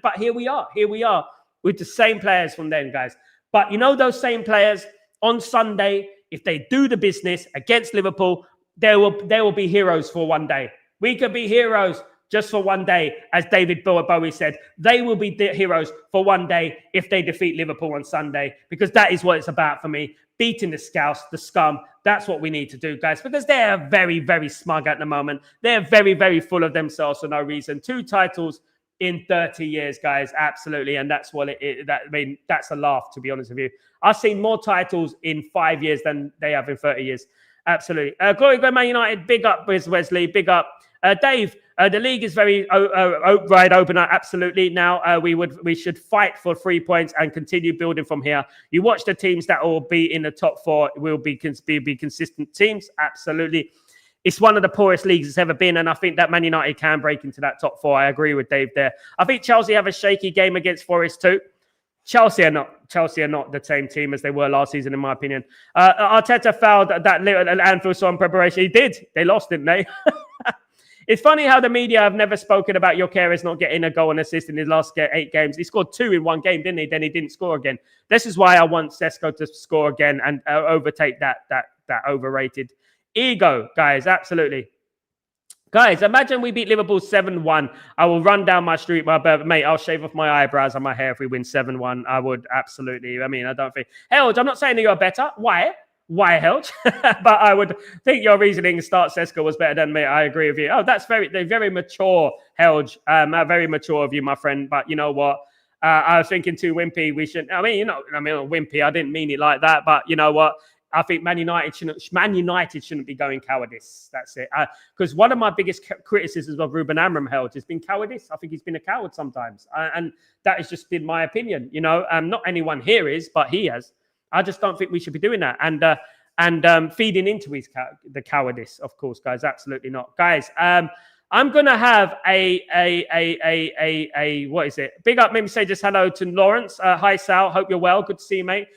But here we are. Here we are with the same players from then, guys. But those same players on Sunday, if they do the business against Liverpool, there will be heroes for one day. We could be heroes just for one day, as David Bowie said. They will be the heroes for one day if they defeat Liverpool on Sunday, because that is what it's about for me. Beating the Scouse, the scum. That's what we need to do, guys, because they're very, very smug at the moment. They're very, very full of themselves for no reason. 2 titles in 30 years, guys. Absolutely. And that's what that's a laugh, to be honest with you. I've seen more titles in 5 years than they have in 30 years. Absolutely. Glory go Man United. Big up, Wesley. Big up. Dave, the league is very wide open. Absolutely. Now we should fight for 3 points and continue building from here. You watch the teams that will be in the top 4 will be consistent teams. Absolutely. It's one of the poorest leagues it's ever been, and I think that Man United can break into that top 4. I agree with Dave there. I think Chelsea have a shaky game against Forest too. Chelsea are not the same team as they were last season, in my opinion. Arteta fouled that little Anfield Song preparation. He did. They lost, didn't they? It's funny how the media have never spoken about Gyökeres not getting a goal and assist in his last 8 games. He scored 2 in 1 game, didn't he? Then he didn't score again. This is why I want Sesko to score again and overtake that overrated ego, guys. Absolutely. Guys, imagine we beat Liverpool 7-1. I will run down my street, mate. I'll shave off my eyebrows and my hair if we win 7-1. I would absolutely. I mean, I don't think. Helge, I'm not saying that you're better. Why? Why, Helge? But I would think your reasoning start Sesko was better than me. I agree with you. Oh, that's very mature, Helge. Very mature of you, my friend. But you know what? I was thinking too wimpy. We should. Wimpy. I didn't mean it like that. But you know what? I think Man United shouldn't be going cowardice. That's it. Because one of my biggest criticisms of Ruben Amorim has been cowardice. I think he's been a coward sometimes, and that has just been my opinion. Not anyone here is, but he has. I just don't think we should be doing that and feeding into the cowardice. Of course, guys, absolutely not, guys. I'm gonna have a what is it? Big up, maybe say just hello to Lawrence. Hi Sal, hope you're well. Good to see you, mate.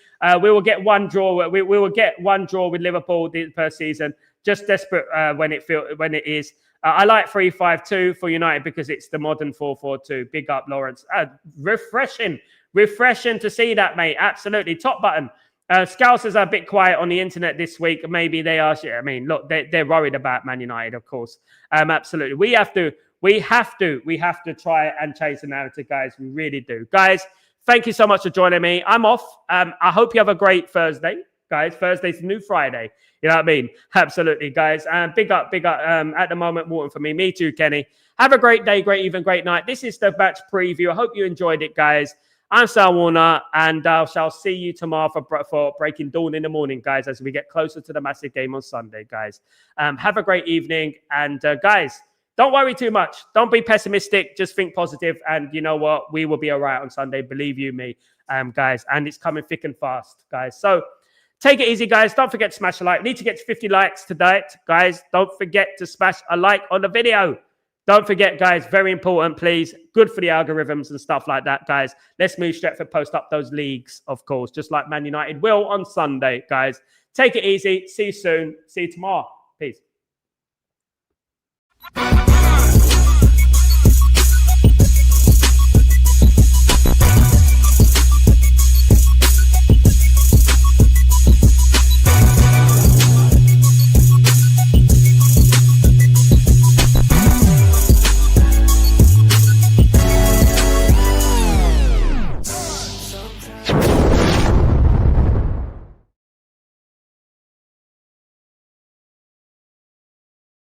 We will get one draw. We will get one draw with Liverpool per season. Just desperate when it is. I like 3-5-2 for United because it's the modern 4-4-2. Big up, Lawrence. Refreshing to see that, mate. Absolutely, top button. Scousers are a bit quiet on the internet this week. Maybe they are. I mean, look, they're worried about Man United, of course. Absolutely, we have to try and change the narrative, guys. We really do, guys. Thank you so much for joining me. I'm off. I hope you have a great Thursday, guys. Thursday's the new Friday. You know what I mean? Absolutely, guys. Big up. At the moment, Morton for me. Me too, Kenny. Have a great day, great evening, great night. This is the match preview. I hope you enjoyed it, guys. I'm Sal Warner, and I shall see you tomorrow for Breaking Dawn in the morning, guys, as we get closer to the massive game on Sunday, guys. Have a great evening, and guys, don't worry too much. Don't be pessimistic. Just think positive, and you know what? We will be all right on Sunday. Believe you me, guys, and it's coming thick and fast, guys. So take it easy, guys. Don't forget to smash a like. We need to get to 50 likes today, guys. Don't forget to smash a like on the video. Don't forget, guys, very important, please. Good for the algorithms and stuff like that, guys. Let's move Stretford Post up those leagues, of course, just like Man United will on Sunday, guys. Take it easy. See you soon. See you tomorrow. Peace.